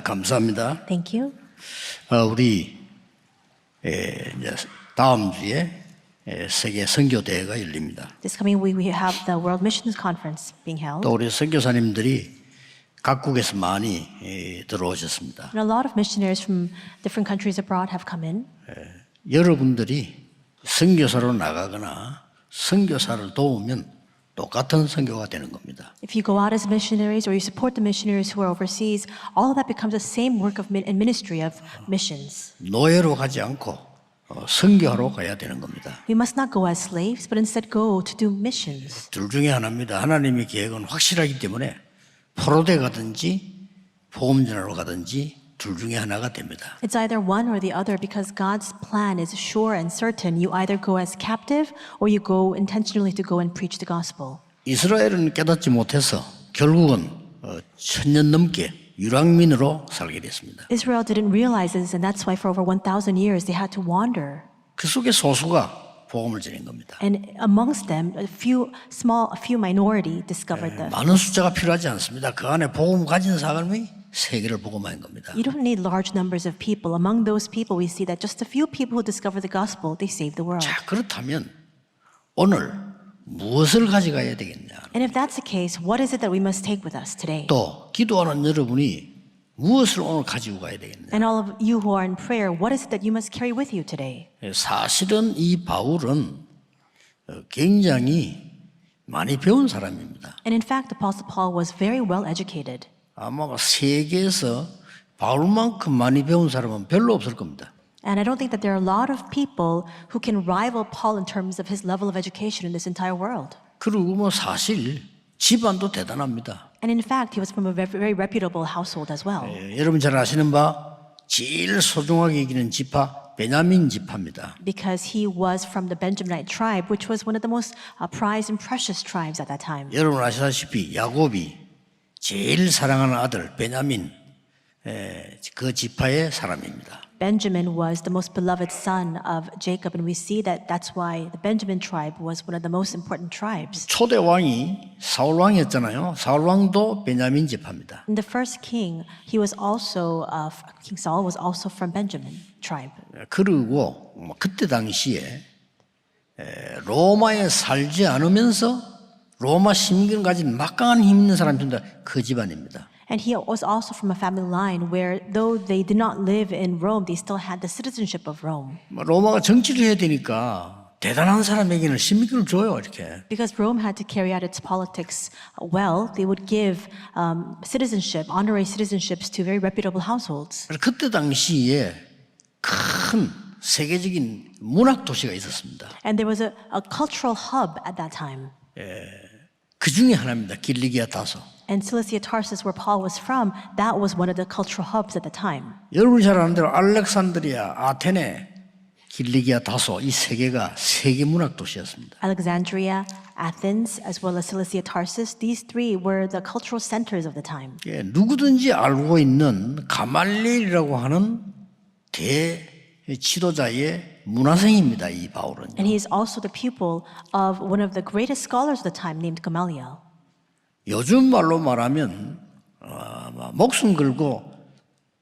감사합니다. Thank you. 우리 이제 다음 주에 세계 선교 대회가 열립니다. This coming week we have the World Missions Conference being held. 또 우리 선교사님들이 각국에서 많이 들어오셨습니다. And a lot of missionaries from different countries abroad have come in. 여러분들이 선교사로 나가거나 선교사를 도우면 똑같은 선교가 되는 겁니다. If you go out as missionaries or you support the missionaries who are overseas, all of that becomes the same work of and ministry of missions. 노예로 가지 않고 선교하러 가야 되는 겁니다. We must not go as slaves, but instead go to do missions. 둘 중에 하나입니다. 하나님의 계획은 확실하기 때문에 포로대 가든지 복음전하러 가든지 둘 중에 하나가 됩니다. It's either one or the other because God's plan is sure and certain. You either go as captive or you go intentionally to go and preach the gospel. 이스라엘은 깨닫지 못해서 결국은 1000년 넘게 유랑민으로 살게 됐습니다. Israel didn't realize this, and that's why for over 1,000 years they had to wander. 그 속에 소수가 복음을 전한 겁니다. And amongst them, a few minority discovered the. 많은 숫자가 필요하지 않습니다. 그 안에 복음 가진 사람이 세계를 복음한 겁니다. You don't need large numbers of people. Among those people, we see that just a few people who discover the gospel, they save the world. 자, 그렇다면 오늘 무엇을 가져가야 되겠냐? And if that's the case, what is it that we must take with us today? 또 기도하는 여러분이 무엇을 오늘 가지고 가야 되겠냐? And all of you who are in prayer, what is it that you must carry with you today? 사실은 이 바울은 굉장히 많이 배운 사람입니다. And in fact, Apostle Paul was very well educated. 아마 세계에서 바울만큼 많이 배운 사람은 별로 없을 겁니다. And I don't think that there are a lot of people who can rival Paul in terms of his level of education in this entire world. 그리고 뭐 사실 집안도 대단합니다. And in fact, he was from a very reputable household as well. 여러분 잘 아시는 바 제일 소중하게 여기는 지파 베냐민 지파입니다. Because he was from the Benjaminite tribe, which was one of the most prized and precious tribes at that time. 여러분 아시다시피 야곱이 제일 사랑하는 아들 베냐민 그 지파의 사람입니다. Benjamin was the most beloved son of Jacob, and we see that that's why the Benjamin tribe was one of the most important tribes. 초대 왕이 사울 왕이었잖아요. 사울 왕도 베냐민 지파입니다. And the first king, he was also King Saul was also from Benjamin tribe. 그리고 그때 당시에 로마에 살지 않으면서 로마 시민권 가진 막강한 힘 있는 사람입니다. 그 집안입니다. And he was also from a family line where, though they did not live in Rome, they still had the citizenship of Rome. 로마가 정치를 해야 되니까 대단한 사람에게는 시민권을 줘요, 이렇게. Because Rome had to carry out its politics well, they would give citizenship, honorary citizenships to very reputable households. 그때 당시에 큰 세계적인 문학 도시가 있었습니다. And there was a cultural hub at that time. 그 중에 하나입니다. 길리기아 다소. And Cilicia Tarsus, where Paul was from, that was one of the cultural hubs at the time. 여러분이 잘 아는 대로 알렉산드리아, 아테네, 길리기아 다소 이 세 개가 세계 문학 도시였습니다. Alexandria, Athens, as well as Cilicia Tarsus, these three were the cultural centers of the time. 누구든지 알고 있는 가말리엘이라고 하는 대지도자의 문화생입니다. 이 바울은. And he is also the pupil of one of the greatest scholars of the time named Gamaliel. 요즘 말로 말하면 목숨 걸고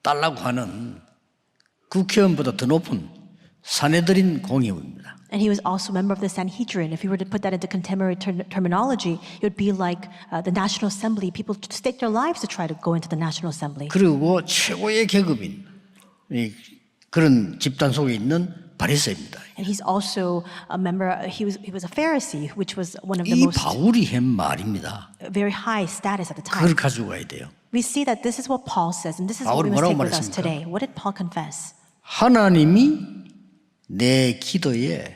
달라고 하는 국회의원보다 더 높은 사내들인 공의원입니다. And he was also a member of the Sanhedrin. If you were to put that into contemporary terminology, it would be like the National Assembly. People stake their lives to try to go into the National Assembly. 그리고 최고의 계급인 그런 집단 속에 있는 바리새입니다. And he's also a member. He was a Pharisee, which was one of the 이 most 바울이 한 말입니다. very high status at the 그걸 time. 가지고 가야 돼요. We see that this is what Paul says, and this is what 바울이 we must 뭐라고 take with us 말했습니까? today. What did Paul confess? 하나님이 내 기도의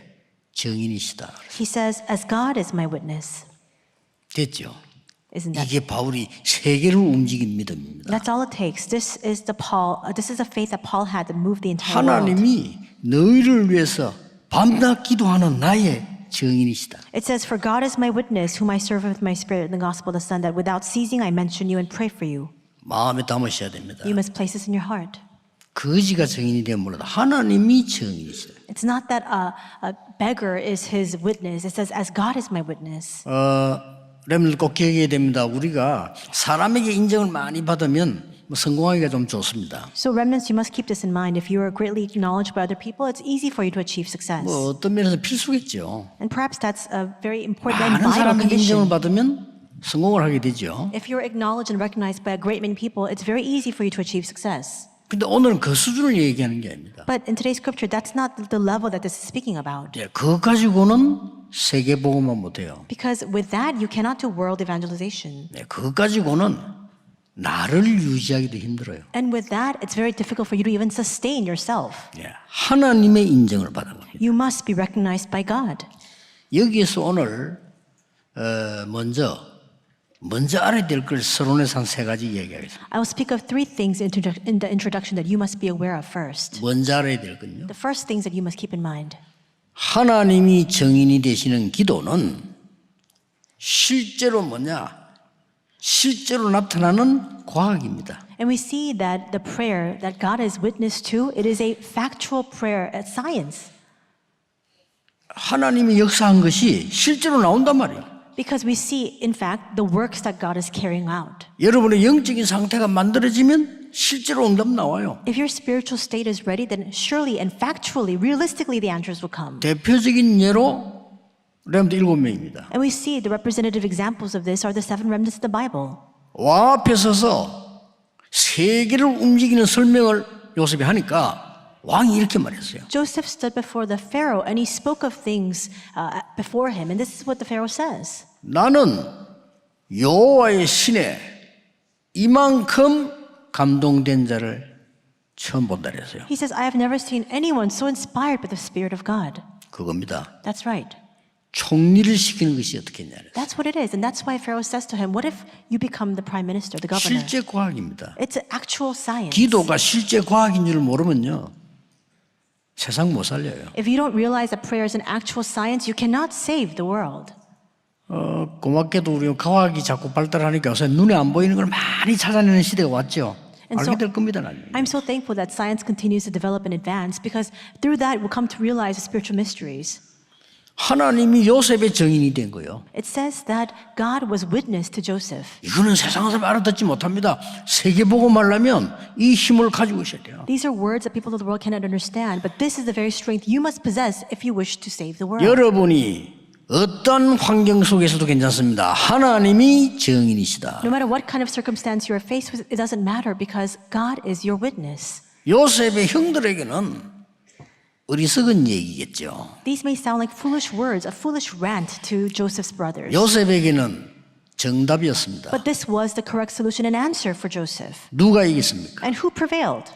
증인이시다. He says, "As God is my witness." 됐죠? Isn't that? 이게 바울이 세계를 움직인 믿음입니다. That's all it takes. This is a faith that Paul had that moved the entire world. 하나님이 너희를 위해서 밤낮 기도하는 나의 증인이시다. It says, "For God is my witness, whom I serve with my spirit in the gospel of the Son, that without ceasing I mention you and pray for you." 마음에 담으셔야 됩니다. You must place this in your heart. 거지가 증인이 되면 몰라도 하나님이 증인이시다. It's not that a beggar is his witness. It says, "As God is my witness." 여러분들 꼭 기억해야 됩니다. 우리가 사람에게 인정을 많이 받으면 성공하기가 좀 좋습니다. So remnants, you must keep this in mind. If you are greatly acknowledged by other people, it's easy for you to achieve success. 뭐 어떤 면에서 필수겠죠. And perhaps that's a very important and 많은 vital 사람의 인정을 condition. 받으면 성공을 하게 되죠. If you're acknowledged and recognized by a great many people, it's very easy for you to achieve success. 근데 오늘은 그 수준을 얘기하는 게 아닙니다. But in today's scripture, that's not the level that this is speaking about. 예, 그거 가지고는 세계 복음만 못해요. Because with that, you cannot do world evangelization. 네, 그거 가지고는 나를 유지하기도 힘들어요. And with that, it's very difficult for you to even sustain yourself. 예, 하나님의 인정을 받은 겁니다. You must be recognized by God. 여기에서 오늘 먼저 알아야 될 걸 서론에서 한 세 가지 얘기하겠습니다. I will speak of three things in the introduction that you must be aware of first. 먼저 알아야 될 건요. The first things that you must keep in mind. 하나님이 정인이 되시는 기도는 실제로 실제로 나타나는 과학입니다. And we see that the prayer that God is witness to, it is a factual prayer, a science. 하나님이 역사한 것이 실제로 나온단 말이에요. Because we see, in fact, the works that God is carrying out. 여러분의 영적인 상태가 만들어지면 실제로 응답 나와요. If your spiritual state is ready, then surely and factually, realistically, the answers will come. 대표적인 예로 렘드 7명입니다. And we see the representative examples of this are the seven remnants of the Bible. 왕 앞에 서서 세계를 움직이는 설명을 요셉이 하니까 왕이 이렇게 말했어요. Joseph stood before the Pharaoh and he spoke of things before him. And this is what the Pharaoh says. 나는 여호와의 신에 이만큼 감동된 자를 처음 본다 그랬어요. He says, I have never seen anyone so inspired by the Spirit of God. 그겁니다. That's right. 총리를 시키는 것이 어떻게 했냐. That's what it is. And that's why Pharaoh says to him, what if you become the prime minister, the governor? 실제 과학입니다. It's an actual science. 기도가 실제 과학인 줄 모르면요. 세상 못 살려요. If you don't realize that prayer is an actual science, you cannot save the world. 고맙게도 우리 과학이 자꾸 발달하니까 요새 눈에 안 보이는 걸 많이 찾아내는 시대가 왔죠. And 알게 so- 될 겁니다. 나중에. I'm so thankful that science continues to develop and advance because through that we'll come to realize the spiritual mysteries. 하나님이 요셉의 정인이 된 거예요. It says that God was witness to Joseph. 이거는 세상에서 알아듣지 못합니다. 세계 보고 말라면 이 힘을 가지고 있어야 돼요. These are words that people of the world cannot understand, but this is the very strength you must possess if you wish to save the world. 여러분이 어떤 환경 속에서도 괜찮습니다. 하나님이 정인이시다. No matter what kind of circumstance you are faced with, it doesn't matter because God is your witness. 요셉의 형들에게는 어리석은 얘기겠죠. These may sound like foolish words, a foolish rant to Joseph's brothers. 요셉에게는 정답이었습니다. But this was the correct solution and answer for Joseph. 누가 이겼습니까? And who prevailed?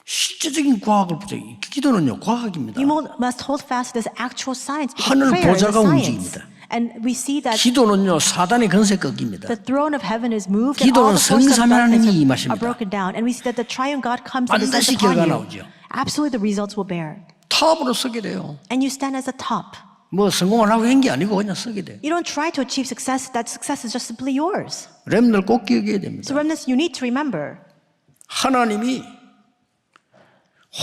실제적인 과학을 보자. 기도는요, 과학입니다. You must hold fast to this actual science because 하늘 prayer is a 보좌가 science. 움직입니다. And we see that 기도는요, 사단의 권세 꺾입니다. the throne of heaven is moved and all 기도는 the forces of 성삼위 darkness 하나님이 are 임하십니다. broken down. And we see that the triune God comes and descends 반드시 upon 결과 you. 나오죠. Absolutely the results will bear. 탑으로 서게 돼요. And you stand as a top. 뭐 성공을 하고 한 게 아니고 그냥 서게 돼요. You don't try to achieve success. That success is just simply yours. 렘들 꼭 기억해야 So 됩니다. remnants, you need to remember. 하나님이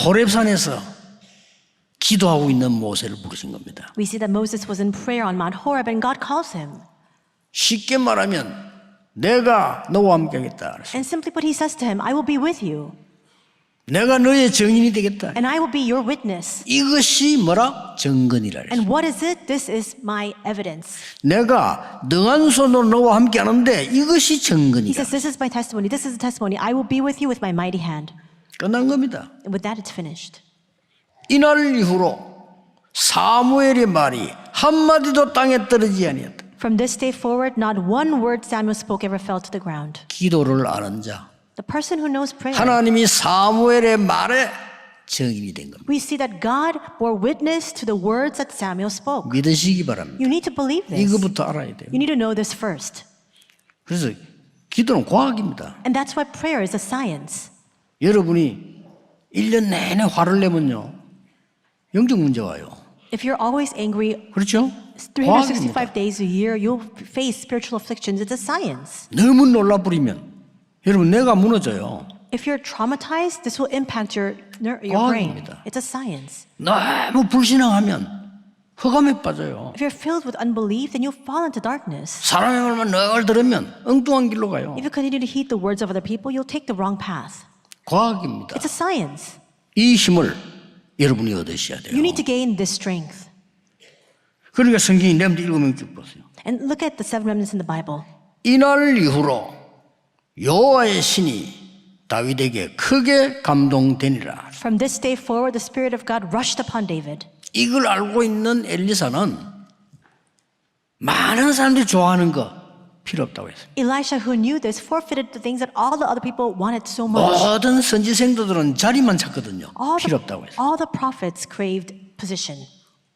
호렙산에서 기도하고 있는 모세를 부르신 겁니다. We see that Moses was in prayer on Mount Horeb and God calls him. 쉽게 말하면 내가 너와 함께 하겠다. And simply put, he says to him, I will be with you 내가 너의 증인이 되겠다. and I will be your witness. 이것이 뭐라? 증거니라. And what is it? This is my evidence. 내가 능한 손으로 너와 함께 하는데 이것이 He 증거니라. says, this is my testimony. This is the testimony. I will be with you with my mighty hand. 끝난 겁니다. And with that, it's finished. 이날 이후로 사무엘의 말이 한마디도 땅에 떨어지지 아니었다. From this day forward, not one word Samuel spoke ever fell to the ground. 기도를 아는 자. The person who knows prayer. 하나님이 사무엘의 말에 증인이 된 겁니다. We see that God bore witness to the words that Samuel spoke. 믿으시기 바랍니다. You need to believe this. 이거부터 알아야 돼요. You need to know this first. 그래서 기도는 과학입니다. And that's why prayer is a science. 여러분이 1년 내내 화를 내면요. 영적 문제 와요. If you're always angry 그렇죠? 365 과학입니다. days a year, you'll face spiritual afflictions. It's a science. 너무 놀라버리면 여러분 내가 무너져요. If you're traumatized, this will impact your brain. 과학입니다. It's a science. 너무 불신앙하면 흑암에 빠져요. If you're filled with unbelief, then you'll fall into darkness. 사람의 말만 늘 들으면 엉뚱한 길로 가요. If you continue to heed the words of other people, you'll take the wrong path. 과학입니다. It's a science. 이 힘을 여러분이 얻으셔야 돼요. You need to gain this strength. 그러니까 성경이 내면도 읽으면 쭉 보세요. And look at the seven remnants in the Bible. 이날 이후로 여호와의 신이 다윗에게 크게 감동되니라. From this day forward, the Spirit of God rushed upon David. 이걸 알고 있는 엘리사는 많은 사람들이 좋아하는 거 필요 없다고 했어요. Elisha, who knew this, forfeited the things that all the other people wanted so much. 모든 선지 생도들은 자리만 찾거든요. 필요 없다고 했어요. All the prophets craved position.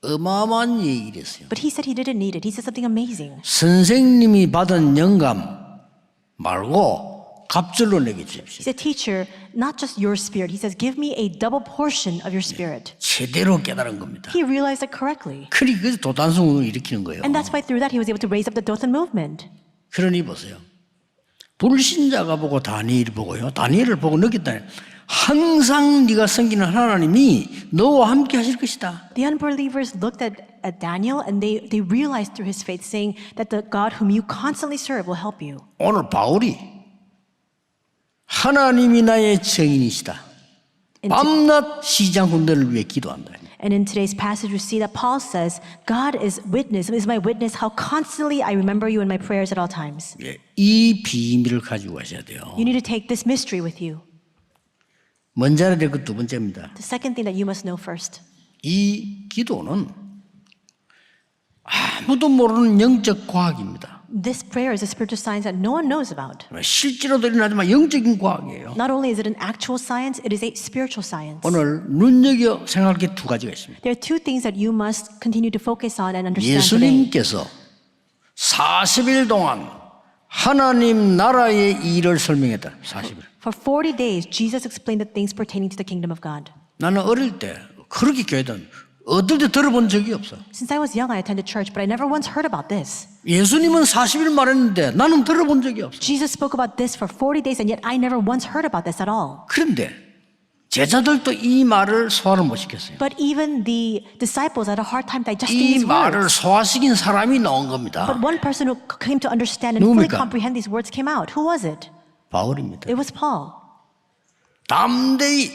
어마어마한 얘기를 했어요. But he said he didn't need it. He said something amazing. 선생님이 받은 영감 말고 갑절로 내게 He 주십시오. said, teacher, not just your spirit. He says, give me a double portion of your spirit. 제대로 깨달은 겁니다. He realized it correctly. 그래서 도단성을 일으키는 거예요. And that's why through that he was able to raise up the Dothan movement. 그러니 보세요. 불신자가 보고 다니엘을 보고요. 다니엘을 보고 느꼈다. 항상 네가 섬기는 하나님이 너와 함께 하실 것이다. The unbelievers looked at Daniel and they realized through his faith saying that the God whom you constantly serve will help you. 오늘 바울이 하나님이 나의 증인이시다. 밤낮 시장 군대를 위해 기도한다. And in today's passage, we see that Paul says, God is my witness, how constantly I remember you in my prayers at all times. 예, 이 비밀을 가지고 가셔야 돼요. You need to take this mystery with you. 먼저 알아야 될 것 두 번째입니다. The second thing that you must know first. 이 기도는 아무도 모르는 영적 과학입니다. This prayer is a spiritual science that no one knows about. 실제로도 일어나지만 영적인 과학이에요. Not only is it an actual science, it is a spiritual science. 오늘 눈여겨 생각할 게 두 가지가 있습니다. There are two things that you must continue to focus on and understand today. 예수님께서 40일 동안 하나님 나라의 일을 설명했다. 40일. For 40 days, Jesus explained the things pertaining to the kingdom of God. 나는 어릴 때 그렇게 교회든 어떨 때 들어본 적이 없어. Since I was young, I attended church, but I never once heard about this. 예수님은 40일 말했는데 나는 들어본 적이 없어. Jesus spoke about this for 40 days, and yet I never once heard about this at all. 그런데 제자들도 이 말을 소화를 못 시켰어요. But even the disciples had a hard time digesting 이 these 말을 words. 소화시킨 사람이 나온 겁니다. But one person who came to understand and fully 누굽니까? comprehend these words came out. Who was it? 바울입니다. It was Paul. 담대히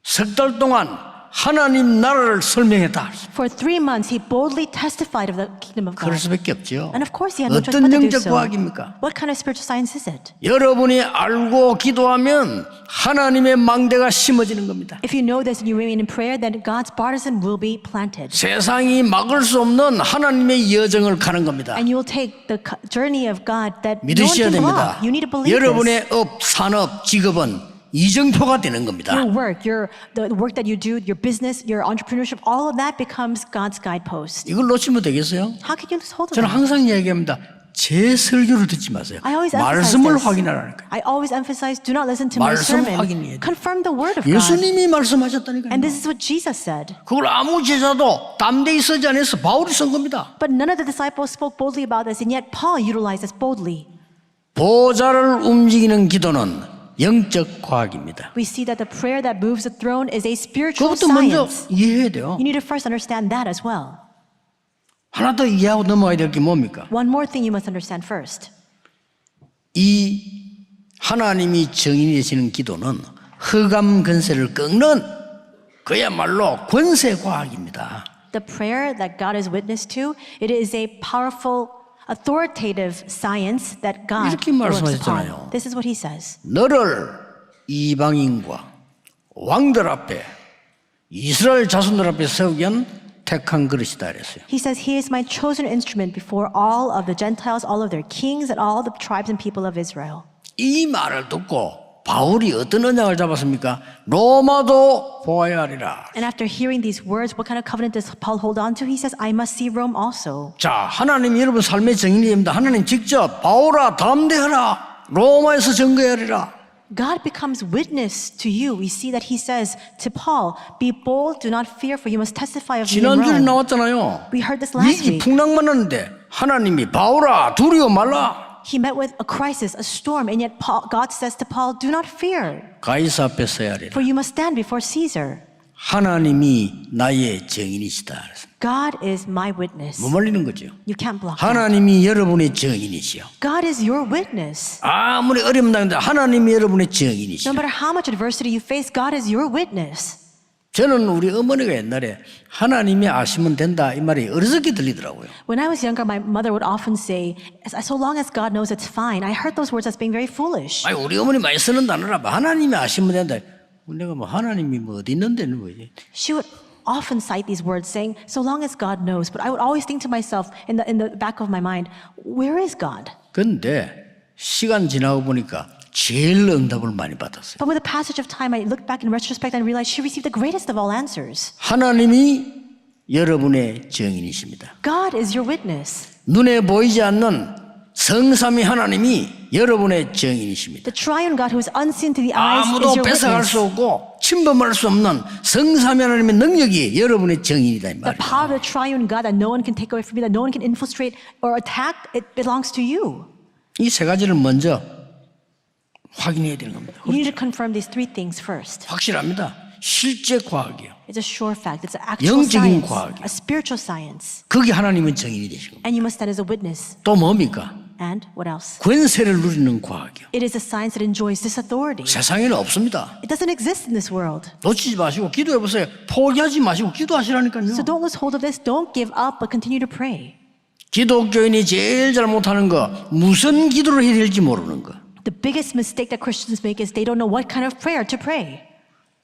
석 달 동안 하나님 나라를 설명했다. For 3 months, he boldly testified of the kingdom of 그럴 God. 수밖에 없죠. And of course, he had no choice 어떤 but to do 영적 so. 과학입니까? What kind of spiritual science is it? 여러분이 알고 기도하면 하나님의 망대가 심어지는 겁니다. If you know this and you remain in prayer, then God's partisan will be planted. 세상이 막을 수 없는 하나님의 여정을 가는 겁니다. And you will take the journey of God that no one 믿으셔야 can 됩니다. block. You need to believe this. 여러분의 업, 산업, 직업은 이정표가 되는 겁니다. Your work, the work that you do, your business, your entrepreneurship, all of that becomes God's guidepost. 이걸 놓치면 되겠어요? How can you lose hold of 저는 that? 항상 이야기합니다. 제 설교를 듣지 마세요. I always emphasize 말씀을 this. 확인하라니까요. I always emphasize, do not listen to my 말씀 sermon. 확인해야 돼요. Confirm the word of God. 예수님이 말씀하셨다니까요. And this is what Jesus said. 그걸 아무 제자도 담대히 쓰지 않아서 바울이 쓴 겁니다. But none of the disciples spoke boldly about this, and yet Paul utilized this boldly. 보좌를 움직이는 기도는 영적 과학입니다. We see that the prayer that moves the throne is a spiritual 그것도 먼저 science. 이해해야 돼요. You need to first understand that as well. 하나 더 이해하고 넘어가야 될 게 뭡니까? One more thing you must understand first. 이 하나님이 정인이 되시는 기도는 흑암 권세를 꺾는 그야말로 권세 과학입니다. The prayer that God is witness to, it is a powerful, authoritative science that God 이렇게 works 말씀하셨잖아요. upon. This is what he says. 너를 이방인과 왕들 앞에 이스라엘 자손들 앞에 세우기 위한 택한 그릇이다 그랬어요. He says, he is my chosen instrument before all of the Gentiles, all of their kings, and all the tribes and people of Israel. 이 말을 듣고 바울이 어떤 언약을 잡았습니까? 로마도 보아야 하리라. And after hearing these words, what kind of covenant does Paul hold on to? He says, I must see Rome also. 자, 하나님 여러분 삶의 정인입니다. 하나님 직접 바울아 담대하라. 로마에서 증거하리라. God becomes witness to you. We see that he says to Paul, be bold, do not fear, for you must testify of me in 지난주에 Rome. 나왔잖아요. We heard this last 위기 week. 풍랑만났는데 하나님이 바울아 두려워 말라. He met with a crisis, a storm, and yet God says to Paul, do not fear, 가이사 앞에 서야 하리라. for you must stand before Caesar. 하나님이 나의 증인이시다. God is my witness. 머물리는 거죠. You can't block that. 하나님이 여러분의 증인이시요. God is your witness. 아무리 어려움 당해도 하나님이 여러분의 증인이시요. No matter how much adversity you face, God is your witness. 저는 우리 어머니가 옛날에 하나님이 아시면 된다 이 말이 어리석게 들리더라고요. When I was younger, my mother would often say, so long as God knows it's fine. I heard those words as being very foolish. 아니 우리 어머니 많이 쓰는 단어라 하나님이 아시면 된다. 내가 뭐 하나님이 뭐 어디 있는데는 거지. She would often cite these words saying, so long as God knows. But I would always think to myself in the back of my mind, where is God? 근데 시간 지나고 보니까 제일 응답을 많이 받았어요. But with the passage of time, I looked back in retrospect and realized she received the greatest of all answers. 하나님이 여러분의 증인이십니다. God is your witness. 눈에 보이지 않는 성삼위 하나님이 여러분의 증인이십니다. The triune God who is unseen to the eyes is 아무도 your 뺏어갈 witness. 수 없고 침범할 수 없는 성삼위 하나님의 능력이 여러분의 증인이다 이 The 말이에요. power of the triune God that no one can take away from you, that no one can infiltrate or attack, it belongs to you. 이 세 가지를 먼저 확인해야 되는 겁니다. You need to confirm these three things first. 확실합니다. 실제 과학이요. It's a sure fact. It's an actual 영적인 science, 과학이요. a spiritual science. 거기 하나님은 증인이 되시고 And you must stand as a witness. 또 뭡니까? And what else? 권세를 누리는 과학이요. It is a science that enjoys this authority. 세상에는 없습니다. It doesn't exist in this world. 놓치지 마시고 기도해 보세요. 포기하지 마시고 기도하시라니까요. So don't lose hold of this. Don't give up, but continue to pray. 기독교인이 제일 잘못하는 거 무슨 기도를 해야 될지 모르는 거. The biggest mistake that Christians make is they don't know what kind of prayer to pray.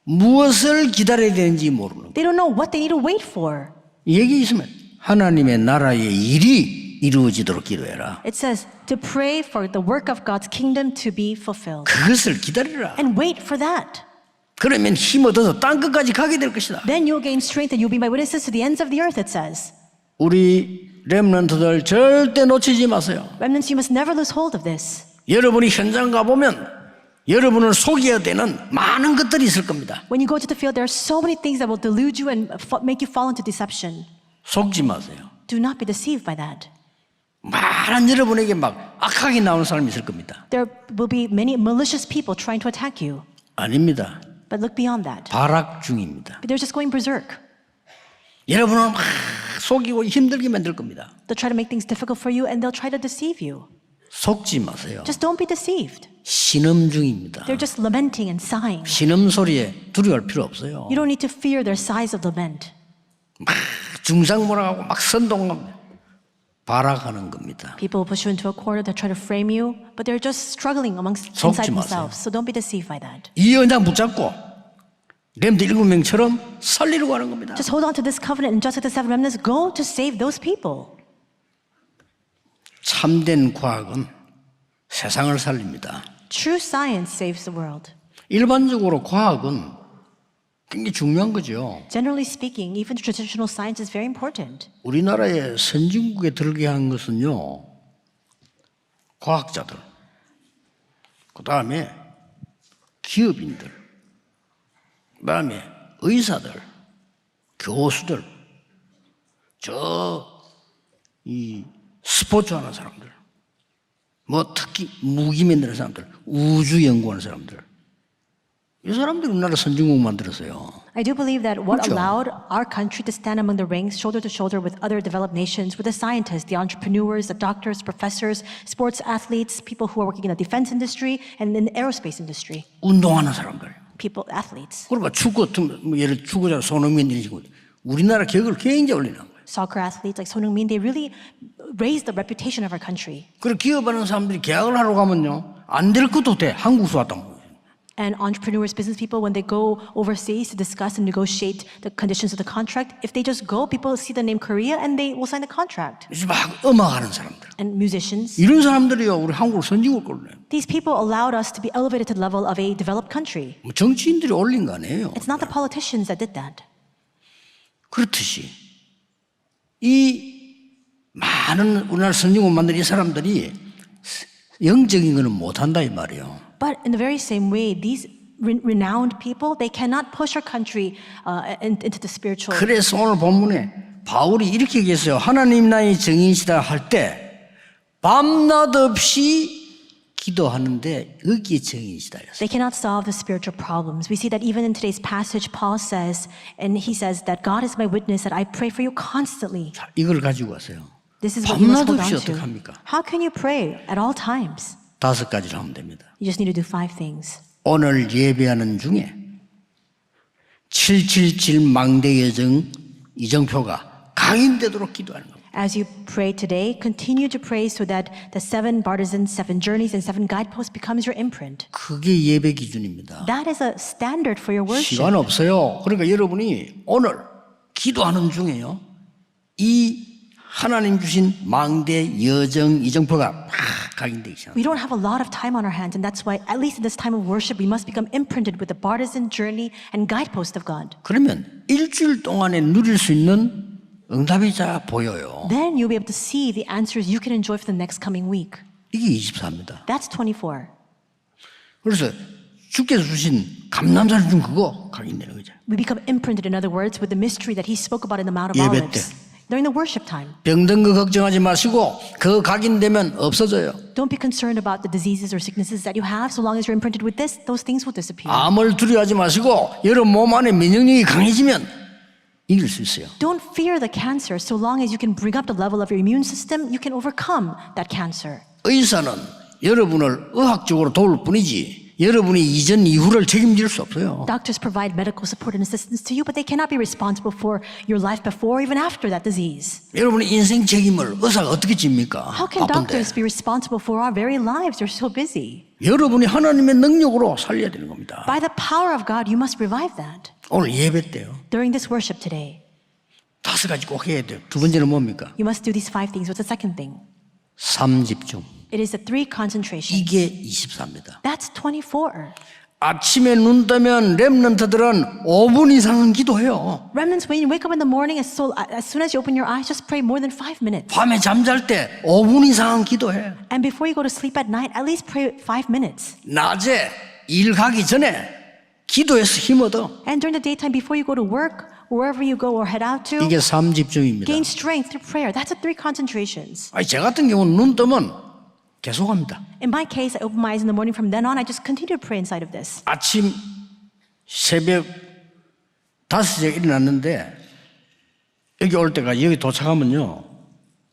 무엇을 기다려야 되는지 모르는 거. They don't know what they need to wait for. 얘기 있으면 하나님의 나라의 일이 이루어지도록 기도해라. It says to pray for the work of God's kingdom to be fulfilled. 그것을 기다리라. And wait for that. 그러면 힘 얻어서 땅 끝까지 가게 될 것이다. Then you'll gain strength and you'll be my witnesses to the ends of the earth, it says. 우리 렘넌트들 절대 놓치지 마세요. Remnants, you must never lose hold of this. 여러분이 현장 가보면 여러분을 속여야 되는 많은 것들이 있을 겁니다. When you go to the field, there are so many things that will delude you and make you fall into deception. 속지 마세요. Do not be deceived by that. 많은 여러분에게 막 악하게 나오는 사람이 있을 겁니다. There will be many malicious people trying to attack you. 아닙니다. But look beyond that. 발악 중입니다. But they're just going berserk. 여러분을 막 속이고 힘들게 만들 겁니다. They'll try to make things difficult for you and they'll try to deceive you. 속지 마세요. Just don't be deceived. 신음 중입니다. They're just lamenting and sighing. 신음 소리에 두려워할 필요 없어요. You don't need to fear their sighs of lament. 막 중상모략하고 막 선동합니다. 발악하는 겁니다. People will push you into a corner, they'll try to frame you, but they're just struggling amongst 속지 inside 마세요. themselves. So don't be deceived by that. 이 언약 붙잡고 렘드 7명처럼 살리려고 하는 겁니다. Just hold on to this covenant and just like the seven remnants, go to save those people. 참된 과학은 세상을 살립니다. True science saves the world. 일반적으로 과학은 굉장히 중요한 거죠. Generally speaking, even traditional science is very important. 우리나라의 선진국에 들게 한 것은요, 과학자들, 그 다음에 기업인들, 그 다음에 의사들, 교수들, 이 스포츠 하는 사람들, 뭐 특히 무기 만드는 사람들, 우주 연구하는 사람들, 이 사람들이 우리나라 선진국 만들었어요. I do believe that what 그렇죠. allowed our country to stand among the ranks, shoulder to shoulder with other developed nations, were the scientists, the entrepreneurs, the doctors, professors, sports athletes, people who are working in the defense industry and in the aerospace industry. 운동하는 사람들. People, athletes. 그러니까 축구, 예를 들어 축구자 손흥민 이런 식으로 우리나라 격을 굉장히 올리는 거예요. Soccer athletes like Son Heung-min, they really raised the reputation of our country. 그리고 기업하는 사람들이 계약을 하러 가면요, 안 될 것도 돼. 한국에서 왔다고. And entrepreneurs, business people, when they go overseas to discuss and negotiate the conditions of the contract, if they just go, people see the name Korea and they will sign the contract. 이제 막 음악하는 사람들. And musicians, 이런 사람들이요, 우리 한국을 선진국 걸려요. these people allowed us to be elevated to the level of a developed country. 뭐 정치인들이 올린 거 아니에요. It's not the politicians that did that. 그렇듯이 이 많은 우리나라 선진국 만든 이 사람들이 영적인 거는 못한다 이 말이에요. But in the very same way, these renowned people, they cannot push our country into the spiritual. 그래서 오늘 본문에 바울이 이렇게 얘기했어요. 하나님 나의 증인이시다 할 때 밤낮 없이 기도하는데 여기에 정의시다. They cannot solve the spiritual problems. We see that even in today's passage, Paul says, and he says that God is my witness that I pray for you constantly. 자, 이걸 가지고 가세요. This is what you must 밤낮 hold 없이 on to. 어떡합니까? How can you pray at all times? 5가지를 하면 됩니다. You just need to do 5 things. 오늘 예배하는 중에 777 망대 여정 이정표가 각인되도록 기도하는 겁니다. As you pray today, continue to pray so that the 7 partisans, 7 journeys, and 7 guideposts becomes your imprint. 그게 예배 기준입니다. That is a standard for your worship. 시간 없어요. 그러니까 여러분이 오늘 기도하는 중에요. 이 하나님 주신 망대 여정 이정표가 막 각인되기 시작합니다. We don't have a lot of time on our hands, and that's why, at least in this time of worship, we must become imprinted with the partisan journey and guidepost of God. 그러면 일주일 동안에 누릴 수 있는 응답이 자 보여요. Then you'll be able to see the answers you can enjoy for the next coming week. 이게 24입니다. That's 24. 그래서 주께서 주신 감남자를 준 그거 각인되는 거죠. We become imprinted, in other words, with the mystery that he spoke about in the Mount of 예배 Olives. During the worship time. 병든 거 걱정하지 마시고 그 각인되면 없어져요. Don't be concerned about the diseases or sicknesses that you have. So long as you're imprinted with this, those things will disappear. 암을 두려워하지 마시고 여러분 몸 안에 면역력이 강해지면 이길 수 있어요. Don't fear the cancer. So long as you can bring up the level of your immune system, you can overcome that cancer. 의사는 여러분을 의학적으로 도울 뿐이지 여러분이 이전 이후를 책임질 수 없어요. Doctors provide medical support and assistance to you, but they cannot be responsible for your life before, even after that disease. 여러분의 인생 책임을 의사가 어떻게 집니까? How can 바쁜데. doctors be responsible for our very lives? They're so busy. 여러분이 하나님의 능력으로 살려야 되는 겁니다. By the power of God, you must revive that. 오늘 예배 때요. During this worship today, 5가지 꼭 해야 돼요. 두 번째는 뭡니까? you must do these 5 things. What's the second thing? 3집중. It is the 3 concentrations. 이게 24입니다. That's 24. 아침에 눈 뜨면 렘넌트들은 5분 이상은 기도해요. Remnants, when you wake up in the morning, as soon as you open your eyes, just pray more than 5 minutes. 밤에 잠잘 때 5분 이상은 기도해. And before you go to sleep at night, at least pray 5 minutes. 낮에 일 가기 전에 기도해서 힘 얻어. And during the daytime, before you go to work, wherever you go or head out to, 이게 3집중입니다. gain strength through prayer. That's the 3 concentrations. 아니, 저 같은 경우는 눈 뜨면 계속합니다. In my case, I open my eyes in the morning. From then on, I just continue to pray inside of this. 아침 새벽 5시에 일어났는데 여기 올 때가 여기 도착하면요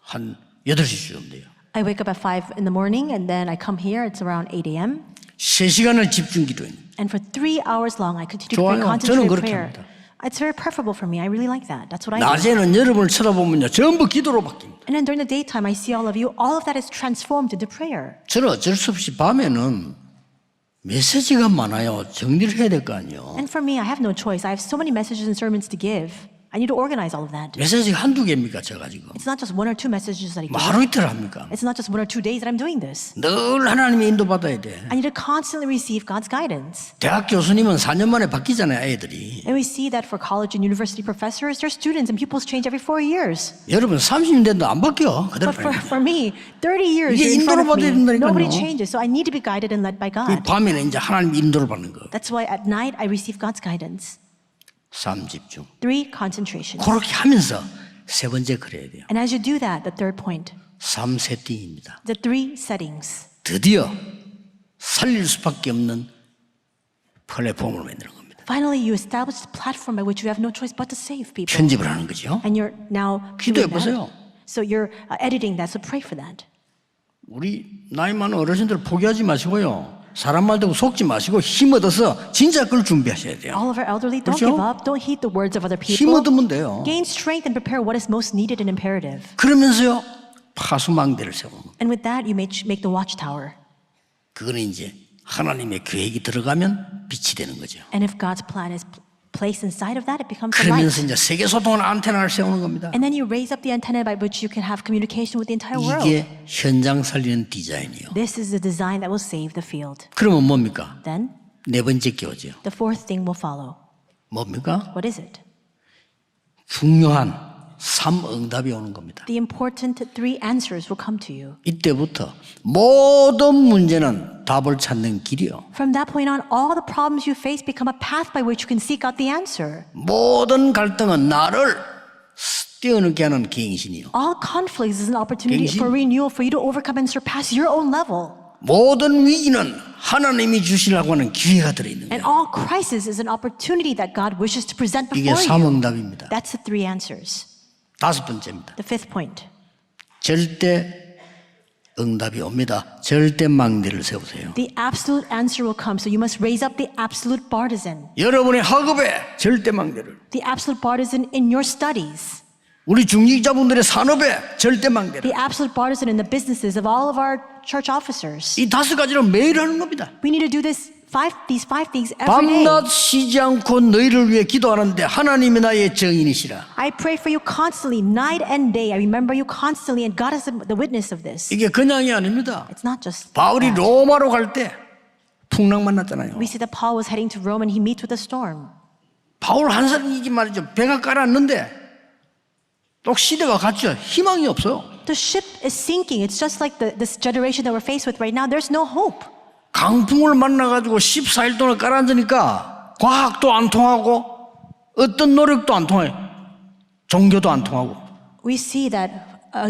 한 8시쯤 돼요. I wake up at 5 in the morning, and then I come here. It's around 8 a.m. 3시간을 집중 기도해요. And for 3 hours long, I continue to pray 좋아요. 저는 concentrated 그렇게 prayer. 합니다. It's very preferable for me. I really like that. That's what I do. 낮에는 여러분을 쳐다보면요 전부 기도로 바뀝니다. And then during the daytime, I see all of you. All of that is transformed into prayer. 저는 어쩔 수 없이 밤에는 메시지가 많아요. 정리를 해야 될 거 아니에요. And for me, I have no choice. I have so many messages and sermons to give. I need to organize all of that. 메시지가 한두 개입니까 제가 지금. It's not just 1 or 2 messages that I give. 하루 이틀 합니까? It's not just 1 or 2 days that I'm doing this. 늘 하나님의 인도 받아야 돼. I need to constantly receive God's guidance. 대학 교수님은 4년 만에 바뀌잖아요 애들이. And we see that for college and university professors, their students and pupils change every 4 years. 여러분 30년 됐는데 안 바뀌어. 그대로 But for me, 30 years 이게 you're in front 인도를 of 받아야 me, 된다니까요. nobody changes. So I need to be guided and led by God. 밤에는 이제 하나님 인도를 받는 거. That's why at night I receive God's guidance. 3집중. 3 concentrations. 그렇게 하면서 세 번째 그래야 돼요. And as you do that, the third point, 3세팅입니다. the 3 settings. 드디어 살릴 수밖에 없는 플랫폼을 만드는 겁니다. Finally, you establish the platform by which you have no choice but to save people. 편집을 하는 거죠. And you're now 기도해 doing 보세요. that. So you're editing that, so pray for that. 우리 나이 많은 어르신들 포기하지 마시고요. 사람 말 듣고 속지 마시고 힘 얻어서 진짜 그걸 준비하셔야 돼요. All of our elderly, don't 그렇죠? give up. Don't heed the words of other 힘 people. 얻으면 돼요. Gain strength and prepare what is most needed and imperative. 그러면서요 파수망대를 세우는 거예요. And with that, you make the watchtower. 그거는 이제 하나님의 계획이 들어가면 빛이 되는 거죠. And if God's plan is placed inside of that, it becomes a light. 그러면서 이제 세계 소통을 안테나를 세우는 겁니다. And then you raise up the antenna by which you can have communication with the entire world. 이게 현장 살리는 디자인이요. This is the design that will save the field. 그러면 뭡니까? Then 네 번째 끼워죠. the fourth thing will follow. 뭡니까? What is it? 중요한 3응답이 오는 겁니다. The important 3 answers will come to you. 이때부터 모든 문제는 답을 찾는 길이요. From that point on, all the problems you face become a path by which you can seek out the answer. 모든 갈등은 나를 뛰어넘게 하는 갱신이요. All conflicts is an opportunity 갱신. for renewal, for you to overcome and surpass your own level. 모든 위기는 하나님이 주시려고 하는 기회가 들어있는 And 거예요. all crisis is an opportunity that God wishes to present 이게 before you. 삼응답입니다. That's the three answers. 다섯 번째입니다. The fifth point. 절대 응답이 옵니다. 절대 망대를 세우세요. The absolute answer will come, so you must raise up the absolute partisan. 여러분의 학업에 절대 망대를, The absolute partisan in your studies. 우리 중직자분들의 산업에 절대 망대를, The absolute partisan in the businesses of all of our church officers. 이 다섯 가지를 매일 하는 겁니다. We need to do these five things every day. 밤낮 쉬지 않고 너희를 위해 기도하는데 하나님이 나의 증인이시라. I pray for you constantly, night and day. I remember you constantly, and God is the witness of this. 이게 그냥이 아닙니다. It's not just 바울이 that. 로마로 갈 때 풍랑 만났잖아요. We see that Paul was heading to Rome and he meets with a storm. 바울 한 사람이지 말이죠. 배가 깔았는데 또 시대가 갔죠. 희망이 없어요. The ship is sinking. It's just like this generation that we're faced with right now. There's no hope. 강풍을 만나가지고 14일 동안 깔아앉으니까 과학도 안 통하고 어떤 노력도 안 통해요. 종교도 안 통하고. We see that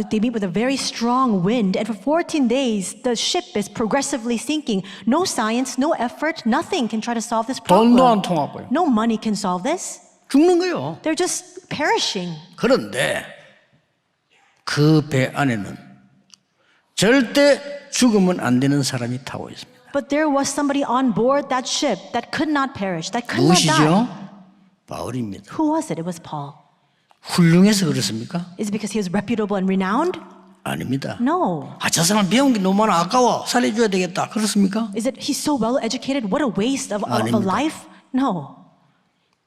they meet with a very strong wind, and for 14 days, the ship is progressively sinking. No science, no effort, nothing can try to solve this 돈도 안 problem. 통하고요. No money can solve this. 죽는 거예요. They're just perishing. 그런데 그 배 안에는 절대 죽으면 안 되는 사람이 타고 있습니다. But there was somebody on board that ship that could not perish, that could not die. 무엇이죠? 바울입니다. Who was it? It was Paul. 훌륭해서 그렇습니까? Is it because he was reputable and renowned? 아닙니다. No. 저 사람 배운 게 너무 많아 아까워 살려줘야 되겠다 그렇습니까? Is it he's so well educated? What a waste of a 아닙니다. life? No.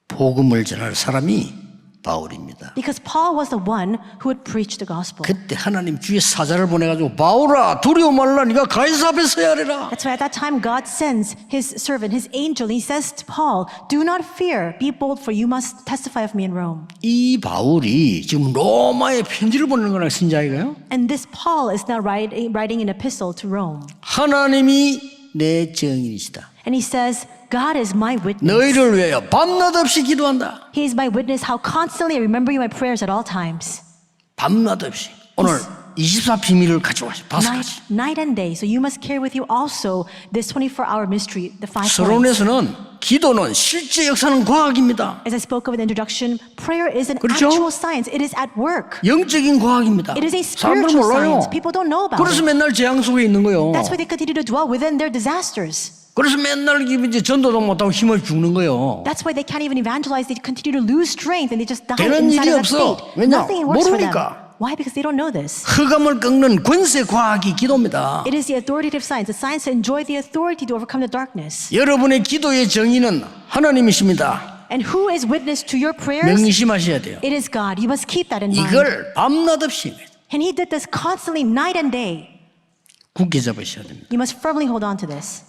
복음을 전할 사람이 바울입니다. Because Paul was the one who would preach the gospel. 그때 하나님 주의 사자를 보내가지고 바울아 두려워 말라 네가 가이사 앞에 서야 하리라. That's why at that time God sends his servant, his angel, and he says to Paul, do not fear, be bold, for you must testify of me in Rome. 이 바울이 지금 로마에 편지를 보내는 거랑 신자이가요? And this Paul is now writing an epistle to Rome. 하나님이 내 증인이시다. And he says, God is my witness. 너희를 위하여 밤낮 없이 기도한다. He is my witness how constantly I remember you in my prayers at all times. 밤낮 없이 오늘 24 비밀을 가져와시 다섯 가지. Night and day. So you must carry with you also this 24-hour mystery, the 5 points. 서론에서는 기도는 실제 역사는 과학입니다. As I spoke of in the introduction, prayer is an 그렇죠? actual science. It is at work. 영적인 과학입니다. It is a 사람들은 spiritual 몰라요. science. People don't know about 그래서 it. 맨날 재앙 속에 있는 거예요. That's why they continue to dwell within their disasters. 그래서 맨날 이제 전도도 못하고 힘을 죽는 거예요. That's why they can't even evangelize. They continue to lose strength and they just die 되는 inside 일이 of that 없어. state. 왜냐? Nothing works for them. 모르니까. Why? Because they don't know this. 흑암을 꺾는 권세 과학이 기도입니다. It is the authoritative science, the science to enjoy the authority to overcome the darkness. 여러분의 기도의 정의는 하나님이십니다. And who is witness to your prayers? 명심하셔야 돼요. It is God. You must keep that in mind. 이걸 밤낮 없이 And He did this constantly, night and day. 굳게 잡으셔야 됩니다. You must firmly hold on to this.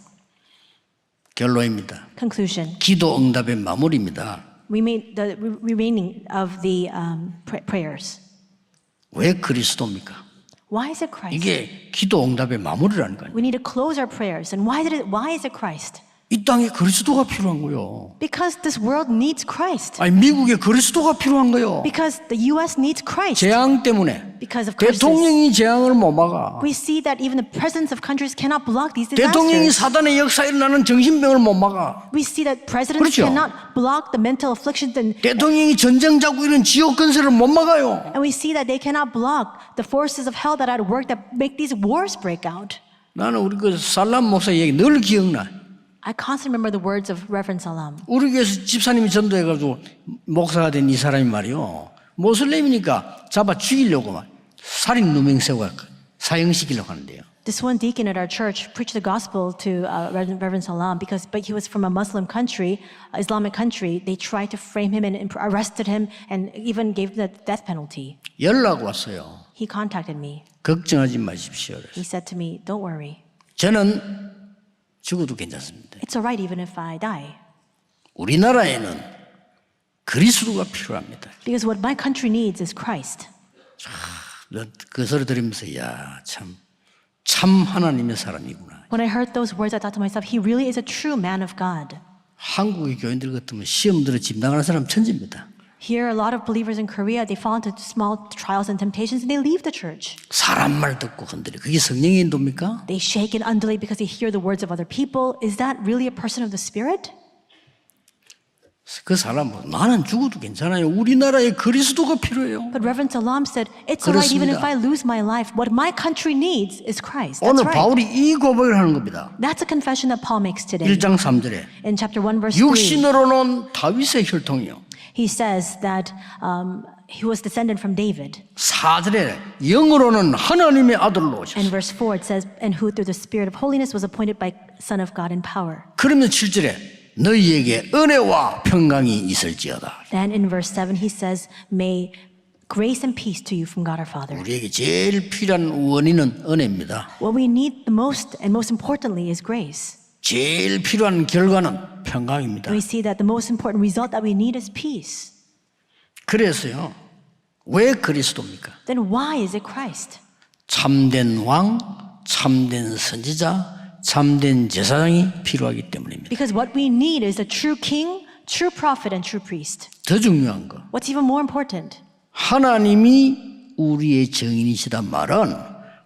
결론입니다. Conclusion. 기도 응답의 마무리입니다. We made the remaining of the prayers. 왜 그리스도입니까? Why is it Christ? 이게 기도 응답의 마무리라는 거예요. We need to close our prayers. And why is it Christ? 이 땅에 그리스도가 필요한 거예요. Because this world needs Christ. 아니 미국에 그리스도가 필요한 거예요. Because the U.S. needs Christ. 재앙 때문에 Because of crisis. 대통령이 재앙을 못 막아. We see that even the presidents of countries cannot block these 대통령이 disasters. 사단의 역사에 일어나는 정신병을 못 막아. We see that presidents 그렇죠. cannot block the mental afflictions and 대통령이 전쟁 자고 이런 지옥 건설을 못 막아요. we see that they cannot block the forces of hell that are at work that make these wars break out. 나는 우리 그 살람 목사 얘기 늘 기억나. I constantly remember the words of Reverend Salam. 우리 교회에서 집사님이 전도해가지고 목사가 된 이 사람이 말이요. 모슬렘이니까 잡아 죽이려고 막 살인 누명 세우고 사형시키려고 하는데요. This one deacon at our church preached the gospel to Reverend Salam but he was from a Muslim country, Islamic country. They tried to frame him and arrested him and even gave him the death penalty. 연락 왔어요. He contacted me. 걱정하지 마십시오. He said to me, "Don't worry. 저는 죽어도 괜찮습니다. It's all right even if I die." 우리나라에는 그리스도가 필요합니다. Because what my country needs is Christ. 그 소리 들으면서 참 하나님의 사람이구나. When I heard those words, I thought to myself, he really is a true man of God. 한국의 교인들 같으면 시험 들어 짐당하는 사람 천지입니다. Here, a lot of believers in Korea, they fall into small trials and temptations and they leave the church. 사람 말 듣고 흔들려. 그게 성령의 인도입니까? They shake and undulate because they hear the words of other people. Is that really a person of the Spirit? 그 사람은 나는 죽어도 괜찮아요. 우리나라에 그리스도가 필요해요. But Reverend Salam said, it's all right even if 그렇습니다. I lose my life. What my country needs is Christ. That's 오늘 right. 바울이 이 고백을 하는 겁니다. That's a confession that Paul makes today. 1장 3절에 In chapter 1, verse 3, 육신으로는 다윗의 혈통이요. he says that he was descended from David. 4절에 영으로는 하나님의 아들로 오셨어요. In verse 4, it says, and who through the Spirit of holiness was appointed by Son of God in power. 그러면 7절에 너희에게 은혜와 평강이 있을지어다. Then in verse 7, he says, may grace and peace to you from God our Father. 우리에게 제일 필요한 원인은 은혜입니다. What we need the most and most importantly is grace. 제일 필요한 결과는 평강입니다. And we see that the most important result that we need is peace. 그래서요. 왜 그리스도입니까? Then why is it Christ? 참된 왕, 참된 선지자, 참된 제사장이 필요하기 때문입니다. Because what we need is a true king, true prophet, and true priest. 더 중요한 거. What's even more important? 하나님이 우리의 증인이시단 말은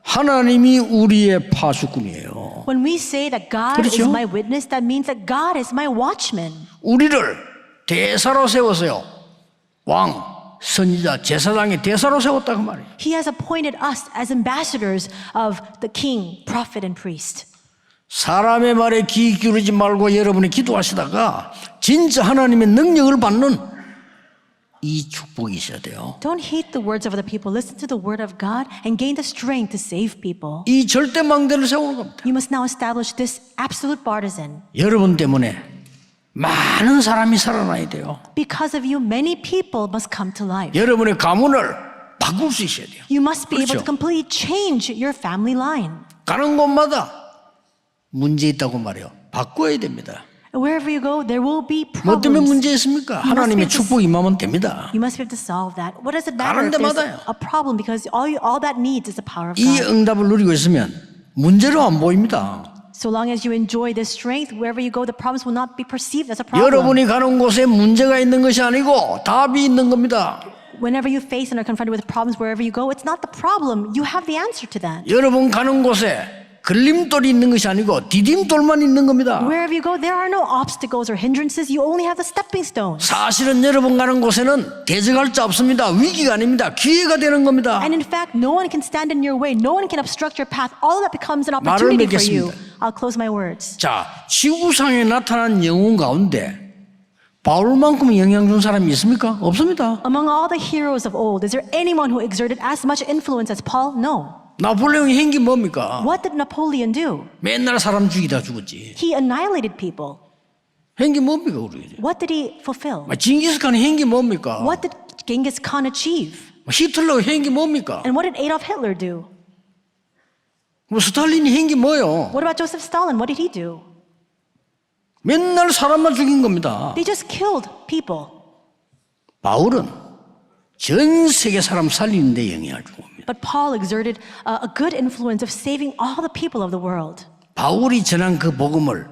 하나님이 우리의 파수꾼이에요. When we say that God is 그렇죠? my witness, that means that God is my watchman. 우리를 대사로 세워서요. 왕, 선지자, 제사장의 대사로 세웠다 그 말이에요. He has appointed us as ambassadors of the king, prophet, and priest. 사람의 말에 귀 기울이지 말고 여러분이 기도하시다가 진짜 하나님의 능력을 받는 이 축복이 있어야 돼요. Don't heed the words of other people. Listen to the word of God and gain the strength to save people. 이 절대 망대를 세우는 겁니다. You must now establish this absolute partisan. 여러분 때문에 많은 사람이 살아나야 돼요. Because of you, many people must come to life. 여러분의 가문을 바꿀 수 있어야 돼요. You must be able 그렇죠. to completely change your family line. 가는 곳마다 문제 있다고 말해요. 바꿔야 됩니다. And wherever you go, there will be 뭐 때문에 problems. 문제 있습니까? 하나님의 축복이 임하면 됩니다. You must be able to solve that. What does it matter 가는 if there's 데마다요. a problem? Because all that needs is the power of 이 God. 응답을 누리고 있으면 문제로 안 보입니다. So long as you enjoy this strength, wherever you go, the problems will not be perceived as a problem. 여러분이 가는 곳에 문제가 있는 것이 아니고 답이 있는 겁니다. Whenever you face and are confronted with problems, wherever you go, it's not the problem. You have the answer to that. 여러분 가는 곳에 걸림돌이 있는 것이 아니고 디딤돌만 있는 겁니다. Wherever you go, there are no obstacles or hindrances. You only have the stepping stones. 사실은 여러분 가는 곳에는 대적할 자 없습니다. 위기가 아닙니다. 기회가 되는 겁니다. And in fact, no one can stand in your way. No one can obstruct your path. All of that becomes an 말을 opportunity for you. 맺겠습니다. I'll close my words. 자, 지구상에 나타난 영웅 가운데 바울만큼 영향 준 사람이 있습니까? 없습니다. Among all the heroes of old, is there anyone who exerted as much influence as Paul? No. 나폴레옹이 행기 뭡니까? What did Napoleon do? 맨날 사람 죽이다 죽었지. He annihilated people. 행기 뭡니까 우리? What did he fulfill? 징기스칸의 행기 뭡니까? What did Genghis Khan achieve? 히틀러 행기 뭡니까? And what did Adolf Hitler do? 스탈린이 행기 뭐요? What about Joseph Stalin? What did he do? 맨날 사람만 죽인 겁니다. They just killed people. 바울은 전 세계 사람 살리는 데 영향을 준 겁니다. But Paul exerted a good influence of saving all the people of the world. 바울이 전한 그 복음을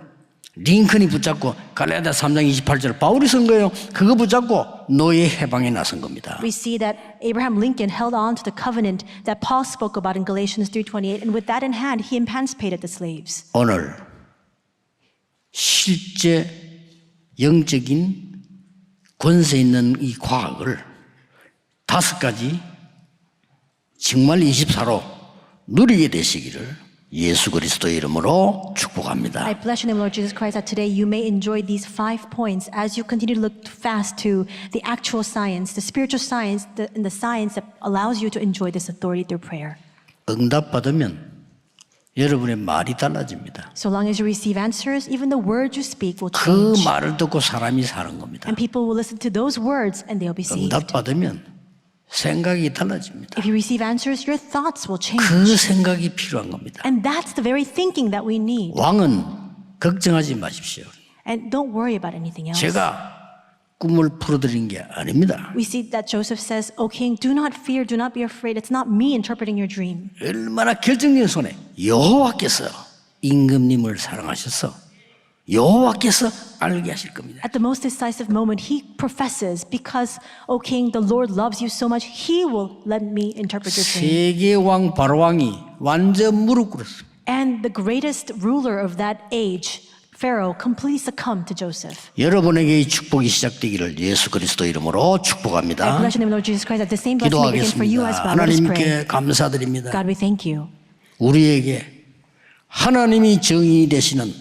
링컨이 붙잡고 갈라디아 3장 28절 바울이 쓴 거예요. 그거 붙잡고 노예 해방에 나선 겁니다. We see that Abraham Lincoln held on to the covenant that Paul spoke about in Galatians 3:28, and with that in hand, he emancipated the slaves. 오늘 실제 영적인 권세 있는 이 과학을 5가지 정말 24로 누리게 되시기를 예수 그리스도의 이름으로 축복합니다. I bless your name, Lord Jesus Christ, that today you may enjoy these 5 points as you continue to look fast to the actual science, the spiritual science, and the science that allows you to enjoy this authority through prayer. 응답받으면 여러분의 말이 달라집니다. So long as you receive answers, even the words you speak will 그 change. 말을 듣고 사람이 사는 겁니다. And people will listen to those words and they'll be saved. 응답받으면 생각이 달라집니다. If you receive answers, your thoughts will change. 그 생각이 필요한 겁니다. And that's the very thinking that we need. 왕은 걱정하지 마십시오. And don't worry about anything else. 제가 꿈을 풀어드린 게 아닙니다. We see that Joseph says, O king, do not fear, do not be afraid. It's not me interpreting your dream. 얼마나 결정적인 손에 여호와께서 임금님을 사랑하셔서 여호와께서 알게 하실 겁니다. At the most decisive moment, he professes, because, O king, the Lord loves you so much, he will let me interpret your dream. 세계 왕 바로왕이 완전 무릎 꿇었습니다. And the greatest ruler of that age, Pharaoh, completely succumbed to Joseph. 여러분에게 이 축복이 시작되기를 예수 그리스도 이름으로 I 축복합니다. bless you in the name of Lord Jesus Christ, that the same blessing may begin for you as 기도하겠습니다. well. Let us pray. 하나님께 감사드립니다. God, we thank you. 우리에게 하나님이 정의 되시는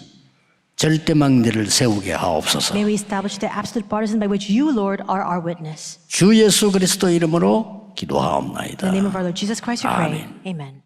절대망대를 세우게 하옵소서. May we establish the absolute partisan by which you, Lord, are our witness. 주 예수 그리스도 이름으로 In 기도하옵나이다. the name of our Lord Jesus Christ, we pray. Amen. Amen.